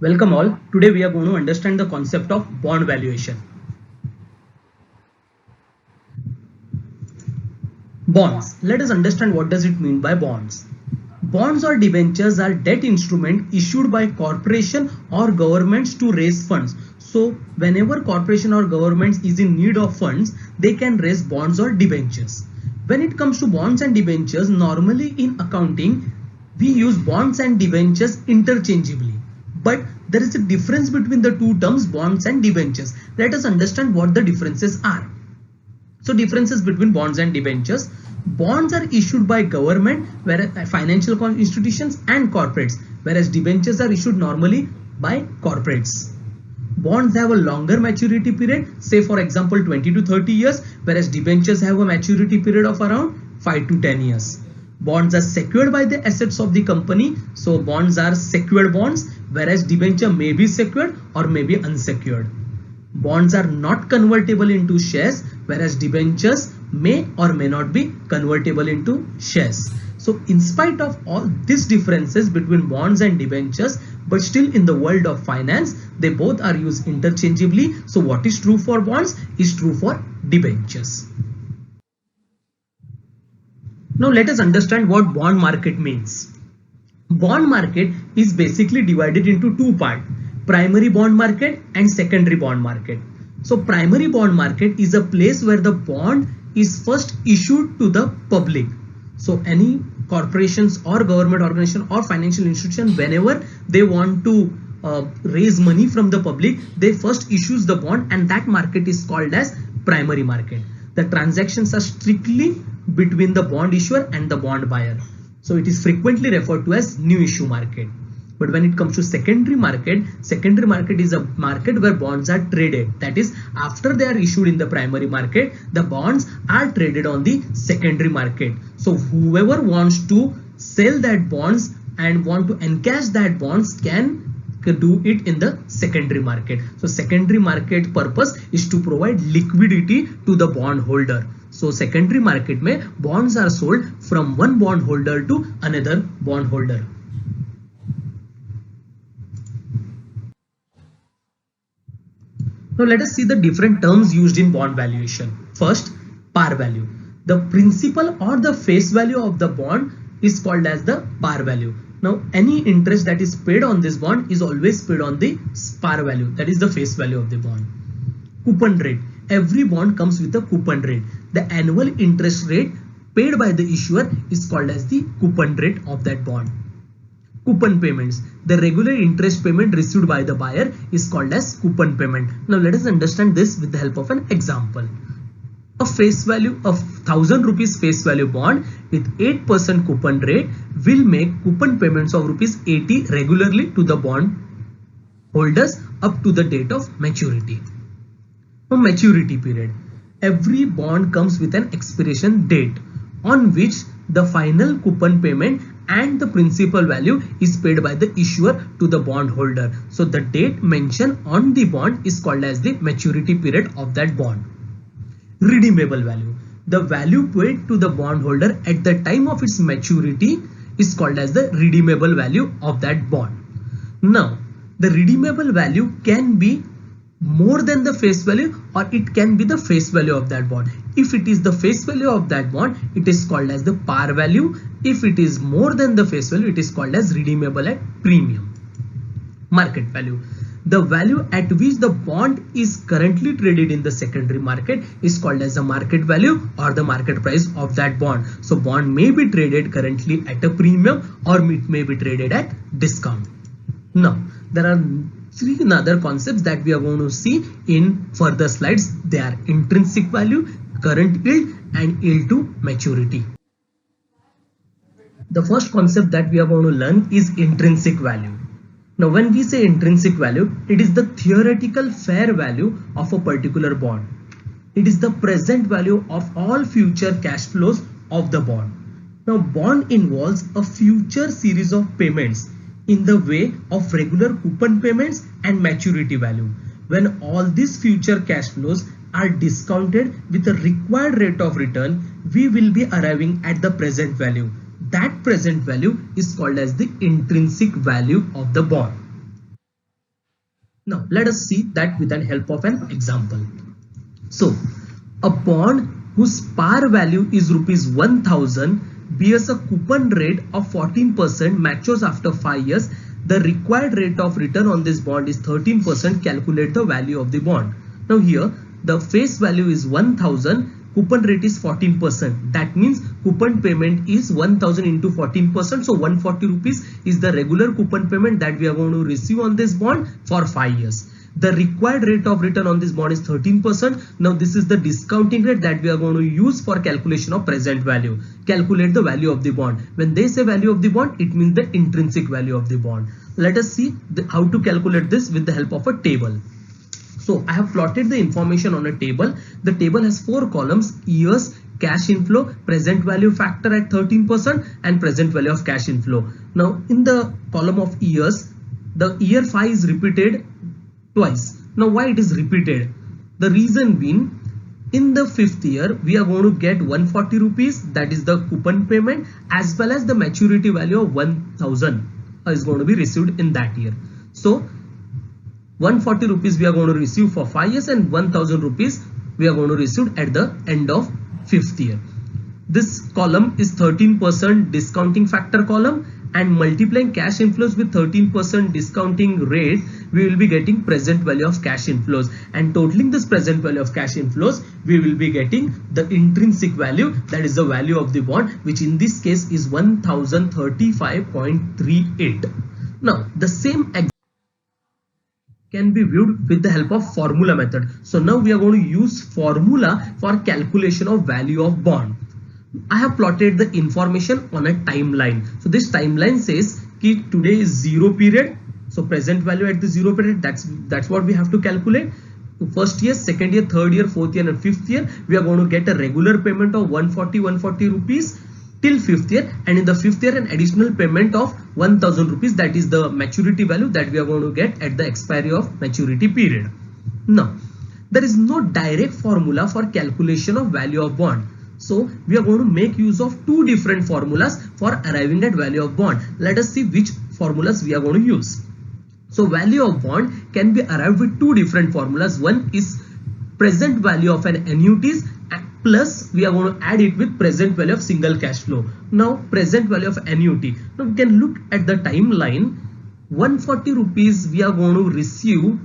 Welcome all. Today we are going to understand the concept of bond valuation. Bonds. Let us understand what does it mean by bonds. Bonds or debentures are debt instrument issued by corporation or governments to raise funds. So whenever corporation or governments is in need of funds, they can raise bonds or debentures. When it comes to bonds and debentures, normally in accounting, we use bonds and debentures interchangeably. But there is a difference between the two terms bonds and debentures. Let us understand what the differences are. So differences between bonds and debentures. Bonds are issued by government, whereas financial institutions and corporates, whereas debentures are issued normally by corporates. Bonds have a longer maturity period, say for example 20 to 30 years, whereas debentures have a maturity period of around 5 to 10 years. Bonds are secured by the assets of the company, so bonds are secured bonds, whereas debenture may be secured or may be unsecured. Bonds are not convertible into shares, whereas debentures may or may not be convertible into shares. So in spite of all these differences between bonds and debentures, but still in the world of finance, they both are used interchangeably. So what is true for bonds is true for debentures. Now let us understand what bond market means. Bond market is basically divided into two parts, primary bond market and secondary bond market. So primary bond market is a place where the bond is first issued to the public. So any corporations or government organization or financial institution, whenever they want to raise money from the public, they first issues the bond, and that market is called as primary market. The transactions are strictly between the bond issuer and the bond buyer. So it is frequently referred to as new issue market. But when it comes to secondary market is a market where bonds are traded. That is, after they are issued in the primary market, the bonds are traded on the secondary market. So whoever wants to sell that bonds and want to encash that bonds can do it in the secondary market. So secondary market purpose is to provide liquidity to the bond holder. So secondary market में bonds are sold from one bond holder to another bond holder. Now let us see the different terms used in bond valuation. First, par value. The principal or the face value of the bond is called as the par value. Now any interest that is paid on this bond is always paid on the par value, that is the face value of the bond. Coupon rate. Every bond comes with a coupon rate. The annual interest rate paid by the issuer is called as the coupon rate of that bond. Coupon payments. The regular interest payment received by the buyer is called as coupon payment. Now let us understand this with the help of an example. A face value of 1000 rupees face value bond with 8% coupon rate will make coupon payments of rupees 80 regularly to the bond holders up to the date of maturity. Now maturity period. Every bond comes with an expiration date on which the final coupon payment and the principal value is paid by the issuer to the bond holder. So the date mentioned on the bond is called as the maturity period of that bond. Redeemable value. The value paid to the bond holder at the time of its maturity is called as the redeemable value of that bond. Now, the redeemable value can be more than the face value, or it can be the face value of that bond. If it is the face value of that bond, it is called as the par value. If it is more than the face value, it is called as redeemable at premium. Market value. The value at which the bond is currently traded in the secondary market is called as the market value or the market price of that bond. So bond may be traded currently at a premium or it may be traded at discount. Now there are three other concepts that we are going to see in further slides. They are intrinsic value, current yield, and yield to maturity. The first concept that we are going to learn is intrinsic value. Now when we say intrinsic value, it is the theoretical fair value of a particular bond. It is the present value of all future cash flows of the bond. Now bond involves a future series of payments in the way of regular coupon payments and maturity value. When all these future cash flows are discounted with a required rate of return, we will be arriving at the present value. That present value is called as the intrinsic value of the bond. Now let us see that with the help of an example. So a bond whose par value is rupees 1000 bears a coupon rate of 14%, matures after 5 years. The required rate of return on this bond is 13%. Calculate the value of the bond. Now here the face value is 1000, coupon rate is 14%. That means coupon payment is 1000 into 14%. So 140 rupees is the regular coupon payment that we are going to receive on this bond for 5 years. The required rate of return on this bond is 13%. Now this is the discounting rate that we are going to use for calculation of present value. Calculate the value of the bond. When they say value of the bond, it means the intrinsic value of the bond. Let us see how to calculate this with the help of a table. So I have plotted the information on a table. The table has 4 columns: years, cash inflow, present value factor at 13%, and present value of cash inflow. Now in the column of years, the year 5 is repeated twice. Now why it is repeated? The reason being, in the 5th year we are going to get 140 rupees, that is the coupon payment, as well as the maturity value of 1000 is going to be received in that year. So 140 rupees we are going to receive for 5 years and 1000 rupees we are going to receive at the end of 5th year. This column is 13% discounting factor column, and multiplying cash inflows with 13% discounting rate, we will be getting present value of cash inflows, and totaling this present value of cash inflows, we will be getting the intrinsic value, that is the value of the bond, which in this case is 1035.38. Now the same can be viewed with the help of formula method. So now we are going to use formula for calculation of value of bond. I have plotted the information on a timeline. So this timeline says that today is 0 period. So present value at the 0 period, that's what we have to calculate. First year, second year, third year, fourth year, and 5th year, we are going to get a regular payment of 140 rupees till 5th year, and in the 5th year an additional payment of 1000 rupees, that is the maturity value that we are going to get at the expiry of maturity period. Now there is no direct formula for calculation of value of bond. So we are going to make use of 2 different formulas for arriving at value of bond. Let us see which formulas we are going to use. So value of bond can be arrived with 2 different formulas. One is present value of an annuities, plus we are going to add it with present value of single cash flow. Now present value of annuity. Now we can look at the timeline. 140 rupees we are going to receive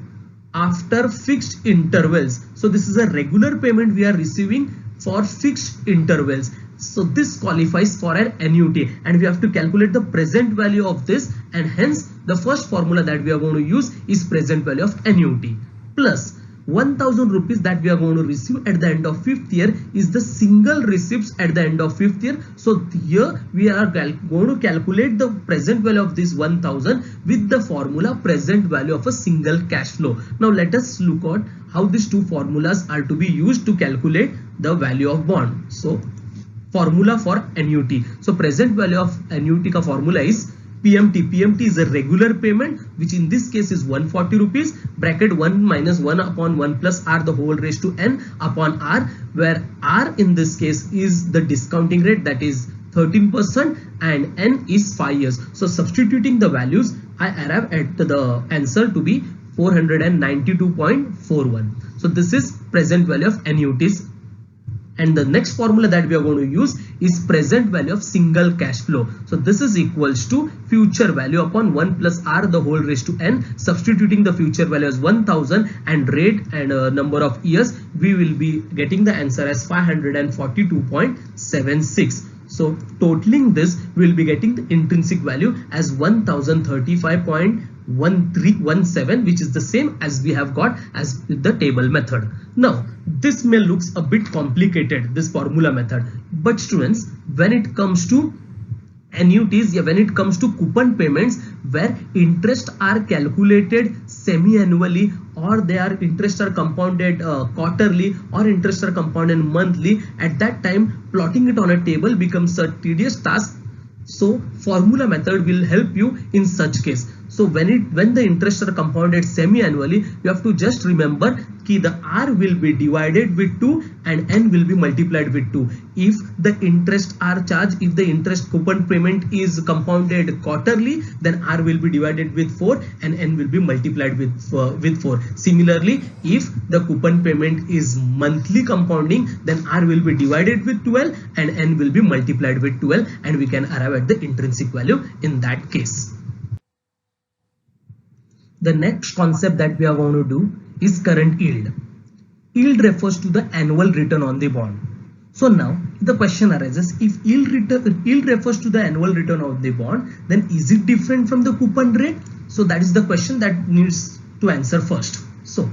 after fixed intervals. So this is a regular payment we are receiving for fixed intervals. So this qualifies for an annuity, and we have to calculate the present value of this, and hence the first formula that we are going to use is present value of annuity, plus 1000 rupees that we are going to receive at the end of 5th year is the single receipts at the end of 5th year. So here we are going to calculate the present value of this 1000 with the formula present value of a single cash flow. Now let us look at how these 2 formulas are to be used to calculate the value of bond. So formula for annuity. So present value of annuity ka formula is PMT. PMT is a regular payment, which in this case is 140 rupees, bracket 1 minus 1 upon 1 plus R the whole raised to n upon R, where R in this case is the discounting rate, that is 13%, and n is 5 years. So substituting the values, I arrive at the answer to be 492.41. So this is present value of annuities. And the next formula that we are going to use is present value of single cash flow. So this is equals to future value upon 1 plus R the whole raised to n. Substituting the future value as 1000 and rate and number of years, we will be getting the answer as 542.76. So totaling this, we will be getting the intrinsic value as 1035.1317, which is the same as we have got as with the table method. Now this may looks a bit complicated, this formula method, but students, when it comes to annuities, when it comes to coupon payments where interest are calculated semi-annually, or their interest are compounded quarterly, or interest are compounded monthly, at that time plotting it on a table becomes a tedious task. So formula method will help you in such case. So when the interests are compounded semi-annually, you have to just remember कि the R will be divided with 2 and N will be multiplied with 2. If the interest are charged, if the interest coupon payment is compounded quarterly, then R will be divided with 4 and N will be multiplied with 4. Similarly, if the coupon payment is monthly compounding, then R will be divided with 12 and N will be multiplied with 12, and we can arrive at the intrinsic value in that case. The next concept that we are going to do is current yield. Yield refers to the annual return on the bond. So now the question arises, if yield refers to the annual return of the bond, then is it different from the coupon rate? So that is the question that needs to answer first. So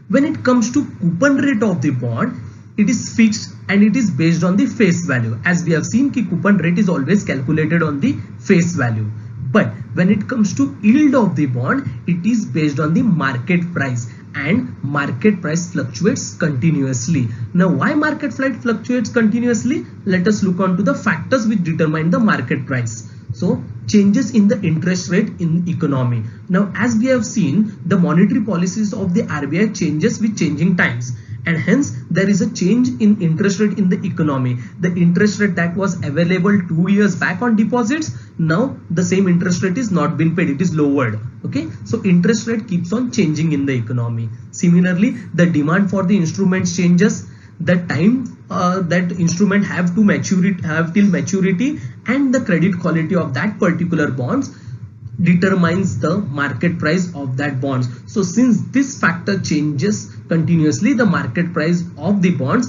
when it comes to coupon rate of the bond, it is fixed and it is based on the face value. As we have seen, coupon rate is always calculated on the face value. But when it comes to yield of the bond, it is based on the market price, and market price fluctuates continuously. Now, why market price fluctuates continuously? Let us look on to the factors which determine the market price. So, changes in the interest rate in economy. Now, as we have seen, the monetary policies of the RBI changes with changing times, and hence there is a change in interest rate in the economy. The interest rate that was available 2 years back on deposits, now the same interest rate is not been paid, it is lowered. Okay, so interest rate keeps on changing in the economy. Similarly, the demand for the instruments changes, the time that instrument have till maturity, and the credit quality of that particular bonds determines the market price of that bonds. So since this factor changes continuously, the market price of the bonds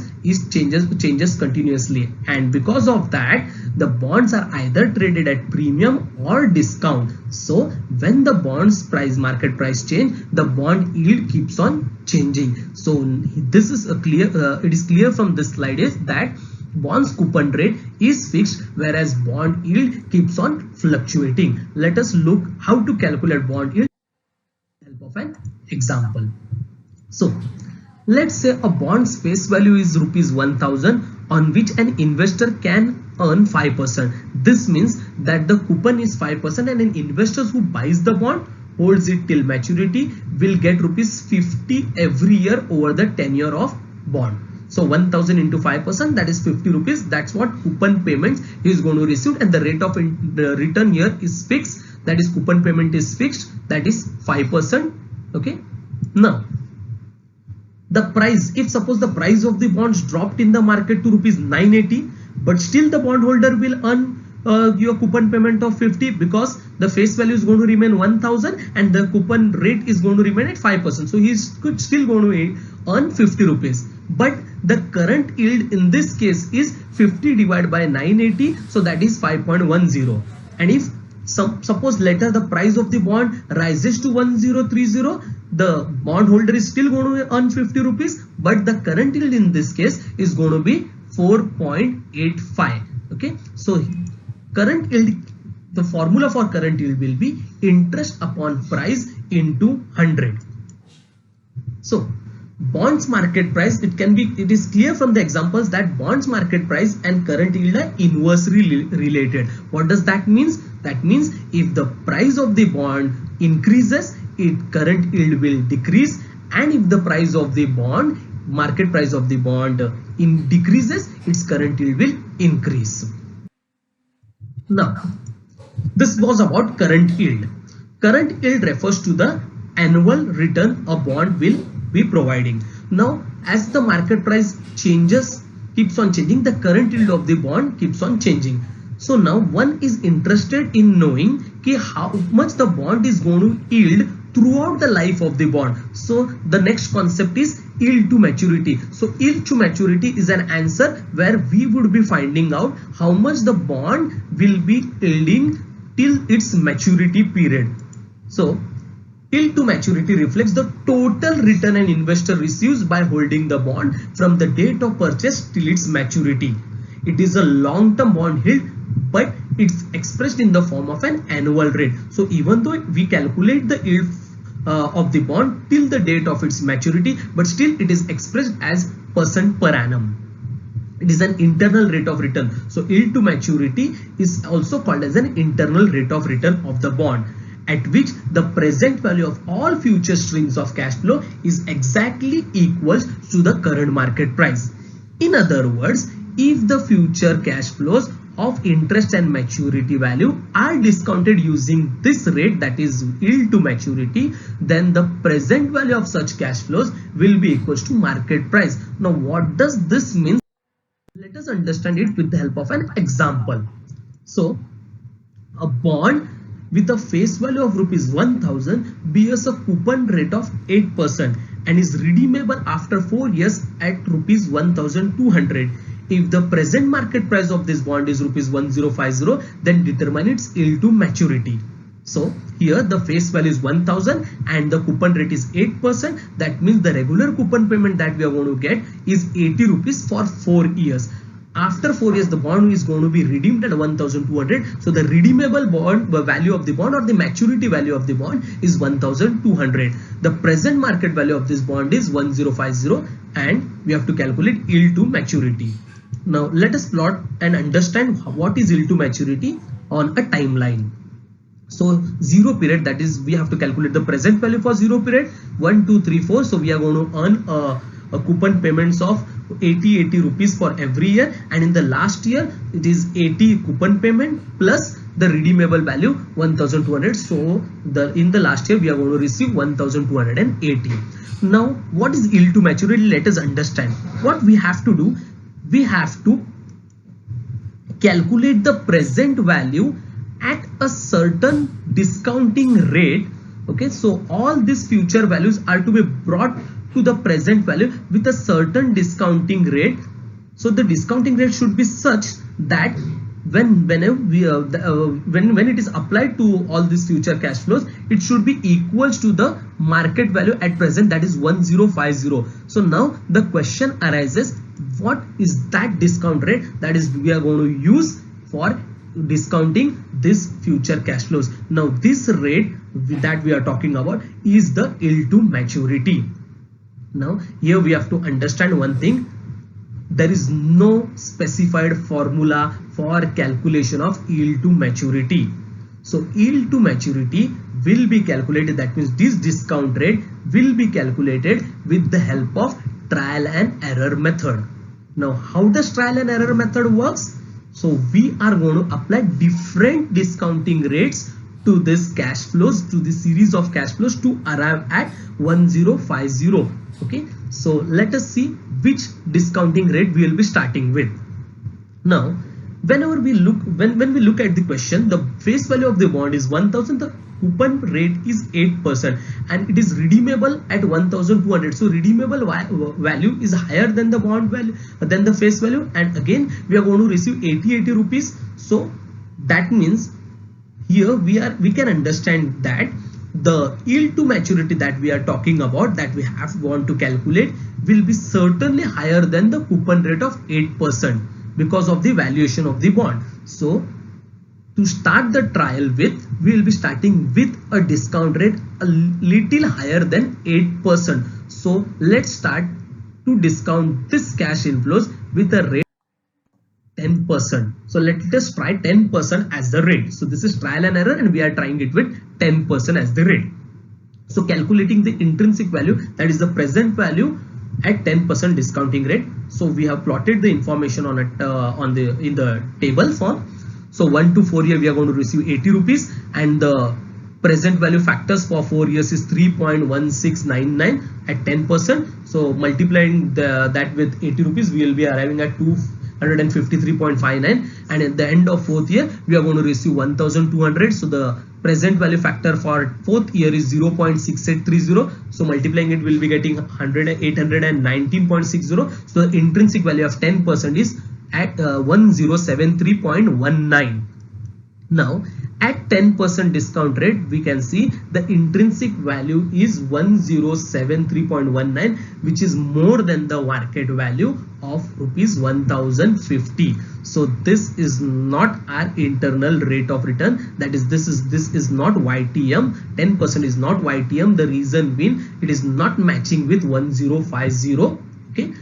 changes continuously, and because of that the bonds are either traded at premium or discount. So when the bonds price market price change, the bond yield keeps on changing. So this is it is clear from this slide is that bonds coupon rate is fixed, whereas bond yield keeps on fluctuating. Let us look how to calculate bond yield with the help of an example. So let's say a bond's face value is rupees 1000, on which an investor can earn 5%. This means that the coupon is 5%, and an investor who buys the bond, holds it till maturity, will get rupees 50 every year over the tenure of bond. So 1000 into 5%, that is 50 rupees. That's what coupon payments he is going to receive, and the rate of the return here is fixed. That is coupon payment is fixed, that is 5%. Okay. Now the price, if suppose the price of the bonds dropped in the market to rupees 980, but still the bondholder will earn your coupon payment of 50, because the face value is going to remain 1000 and the coupon rate is going to remain at 5%. So he is still going to earn 50 rupees. But the current yield in this case is 50 divided by 980, so that is 5.10. And if suppose later the price of the bond rises to 1030, the bondholder is still going to earn 50 rupees, but the current yield in this case is going to be 4.85. Okay, so current yield, the formula for current yield will be interest upon price into 100. So bonds market price, it is clear from the examples that bonds market price and current yield are inversely related. What does that mean? That means if the price of the bond increases, its current yield will decrease, and if the price of the bond, market price of the bond decreases, its current yield will increase. Now this was about current yield. Current yield refers to the annual return a bond will be providing. Now as the market price keeps on changing, the current yield of the bond keeps on changing. So now one is interested in knowing how much the bond is going to yield throughout the life of the bond. So the next concept is yield to maturity. So yield to maturity is an answer where we would be finding out how much the bond will be yielding till its maturity period. So yield to maturity reflects the total return an investor receives by holding the bond from the date of purchase till its maturity. It is a long-term bond yield, but it's expressed in the form of an annual rate. So even though we calculate the yield of the bond till the date of its maturity, but still it is expressed as % per annum. It is an internal rate of return. So yield to maturity is also called as an internal rate of return of the bond. at which the present value of all future streams of cash flow is exactly equal to the current market price. In other words, if the future cash flows of interest and maturity value are discounted using this rate, that is yield to maturity, then the present value of such cash flows will be equal to market price. Now what does this mean? Let us understand it with the help of an example. So a bond with a face value of rupees 1000 bears a coupon rate of 8% and is redeemable after 4 years at rupees 1200. If the present market price of this bond is rupees 1050, then determine its yield to maturity. So here the face value is 1000 and the coupon rate is 8%. That means the regular coupon payment that we are going to get is 80 rupees for 4 years. After 4 years, the bond is going to be redeemed at 1200. So the redeemable bond value of the bond, or the maturity value of the bond, is 1200. The present market value of this bond is 1050 and we have to calculate yield to maturity. Now let us plot and understand what is yield to maturity on a timeline. So 0 period, that is we have to calculate the present value for 0 period 1, 2, 3, 4. So we are going to earn a coupon payments of 80 rupees for every year, and in the last year it is 80 coupon payment plus the redeemable value 1200. So in the last year we are going to receive 1280. Now what is yield to maturity? Let us understand. What we have to do, we have to calculate the present value at a certain discounting rate. Okay, so all these future values are to be brought to the present value with a certain discounting rate. So the discounting rate should be such that when it is applied to all these future cash flows, it should be equals to the market value at present, that is 1050. So now the question arises, what is that discount rate that is we are going to use for discounting this future cash flows? Now this rate that we are talking about is the yield to maturity. Now here we have to understand one thing. There is no specified formula for calculation of yield to maturity. So yield to maturity will be calculated, that means this discount rate will be calculated with the help of trial and error method. Now how does trial and error method works? So we are going to apply different discounting rates to this cash flows, to the series of cash flows, to arrive at 1050. Okay, so let us see which discounting rate we will be starting with. Now whenever we look, when we look at the question, the face value of the bond is 1000, the coupon rate is 8% and it is redeemable at 1200. So redeemable value is higher than the bond value, than the face value, and again we are going to receive 80 rupees. So that means here we can understand that the yield to maturity that we are talking about, that we have want to calculate, will be certainly higher than the coupon rate of 8% because of the valuation of the bond. So to start the trial with, we will be starting with a discount rate a little higher than 8%. So let's start to discount this cash inflows with a rate 10%. So let us try 10% as the rate. So this is trial and error and we are trying it with 10% as the rate. So calculating the intrinsic value, that is the present value at 10% discounting rate. So we have plotted the information on it in the table form. So 1 to 4 year we are going to receive 80 rupees and the present value factors for 4 years is 3.1699 at 10%. So multiplying that with 80 rupees, we will be arriving at 253.59, and at the end of 4th year we are going to receive 1200. So the present value factor for 4th year is 0.6830. So multiplying it, will be getting 819.60. So the intrinsic value of 10% is at 1073.19. Now at 10% discount rate, we can see the intrinsic value is 1073.19, which is more than the market value of rupees 1050. So this is not our internal rate of return, that is this is not YTM. 10% is not YTM. The reason being, it is not matching with 1050. Okay,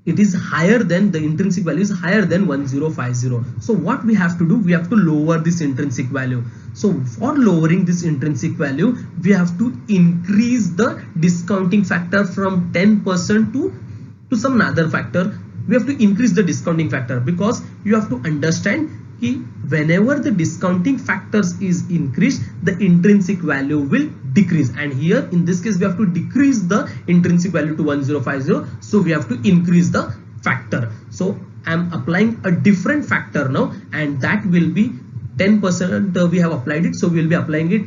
it is higher than, the intrinsic value is higher than 1050. So what we have to do, we have to lower this intrinsic value. So for lowering this intrinsic value, we have to increase the discounting factor from 10% to some other factor. We have to increase the discounting factor, because you have to understand कि whenever the discounting factors is increased, the intrinsic value will decrease, and here in this case we have to decrease the intrinsic value to 1050, so we have to increase the factor. So I am applying a different factor now, and that will be 10%. We have applied it, so we will be applying it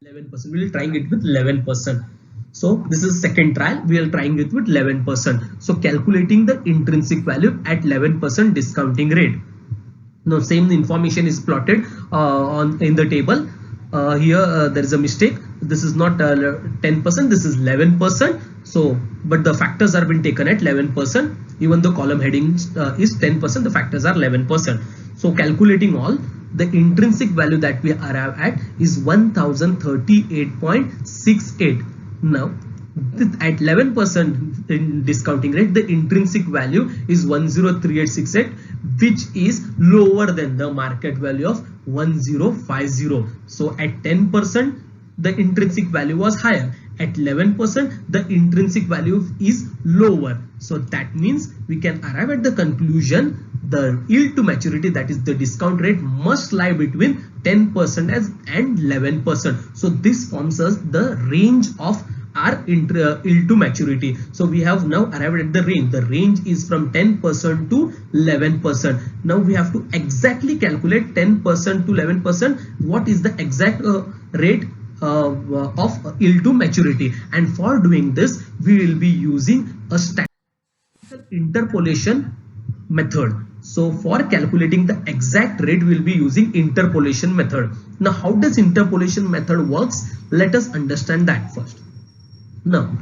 11%. We will trying it with 11%. So this is second trial, we are trying it with 11%. So calculating the intrinsic value at 11% discounting rate. Now same information is plotted in the table. Here there is a mistake. This is not 10%, this is 11%. So but the factors are been taken at 11%. Even though column heading is 10%, the factors are 11%. So calculating all, the intrinsic value that we arrive at is 1038.68. Now at 11% in discounting rate, the intrinsic value is 103868, which is lower than the market value of 1050. So at 10% the intrinsic value was higher, at 11% the intrinsic value is lower. So that means we can arrive at the conclusion the yield to maturity, that is the discount rate, must lie between 10% and 11%. So this forms us the range of our yield to maturity. So we have now arrived at the range. The range is from 10% to 11%. Now we have to exactly calculate 10% to 11%. What is the exact rate of yield to maturity? And for doing this, we will be using a statistical interpolation method. So for calculating the exact rate, we will be using interpolation method. Now how does interpolation method works? Let us understand that first. Now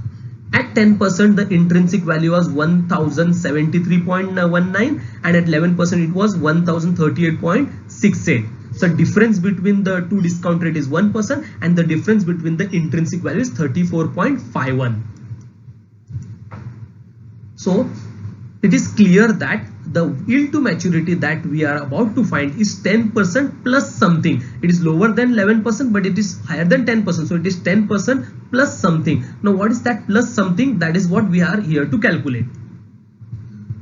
at 10% the intrinsic value was 1073.19, and at 11% it was 1038.68. So difference between the two discount rate is 1%, and the difference between the intrinsic value is 34.51. So it is clear that the yield to maturity that we are about to find is 10% plus something. It is lower than 11%, but it is higher than 10%. So it is 10% plus something. Now what is that plus something? That is what we are here to calculate.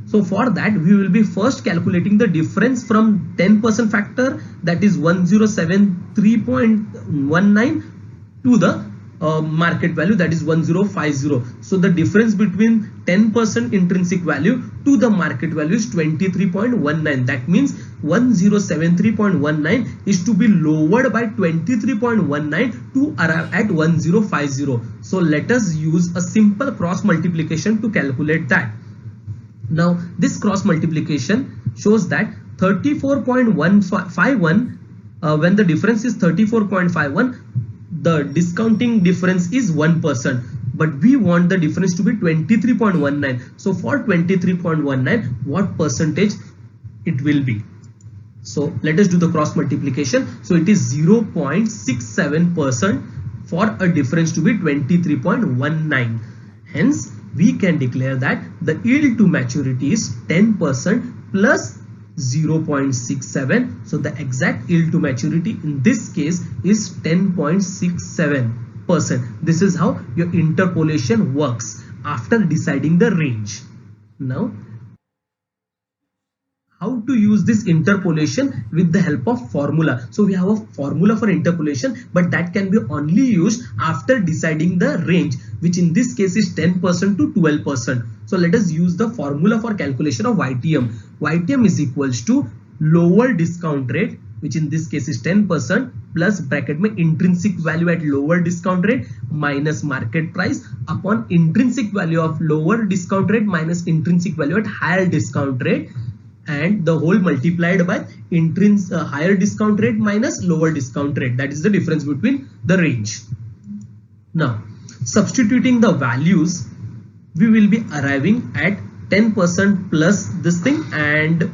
So for that, we will be first calculating the difference from 10% factor, that is 1073.19, to the market value, that is 1050. So the difference between 10% intrinsic value to the market value is 23.19. That means 1073.19 is to be lowered by 23.19 to arrive at 1050. So let us use a simple cross multiplication to calculate that. Now this cross multiplication shows that 34.151, when the difference is 34.51, the discounting difference is 1%, but we want the difference to be 23.19. So for 23.19, what percentage it will be? So let us do the cross multiplication. So it is 0.67% for a difference to be 23.19. Hence we can declare that the yield to maturity is 10% plus 0.67. So the exact yield to maturity in this case is 10.67%. This is how your interpolation works after deciding the range. Now how to use this interpolation with the help of formula. So we have a formula for interpolation, but that can be only used after deciding the range, which in this case is 10% to 12%. So let us use the formula for calculation of YTM. YTM is equals to lower discount rate, which in this case is 10%, plus bracket में intrinsic value at lower discount rate minus market price upon intrinsic value of lower discount rate minus intrinsic value at higher discount rate, and the whole multiplied by higher discount rate minus lower discount rate. That is the difference between the range. Now substituting the values, we will be arriving at 10% plus this thing, and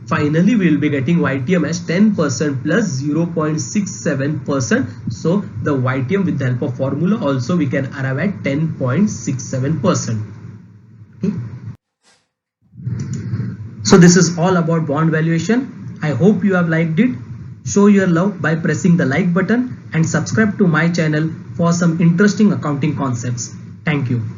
finally we will be getting YTM as 10% plus 0.67%. So the YTM with the help of formula also we can arrive at 10.67%. Okay. So this is all about bond valuation. I hope you have liked it. Show your love by pressing the like button and subscribe to my channel for some interesting accounting concepts. Thank you.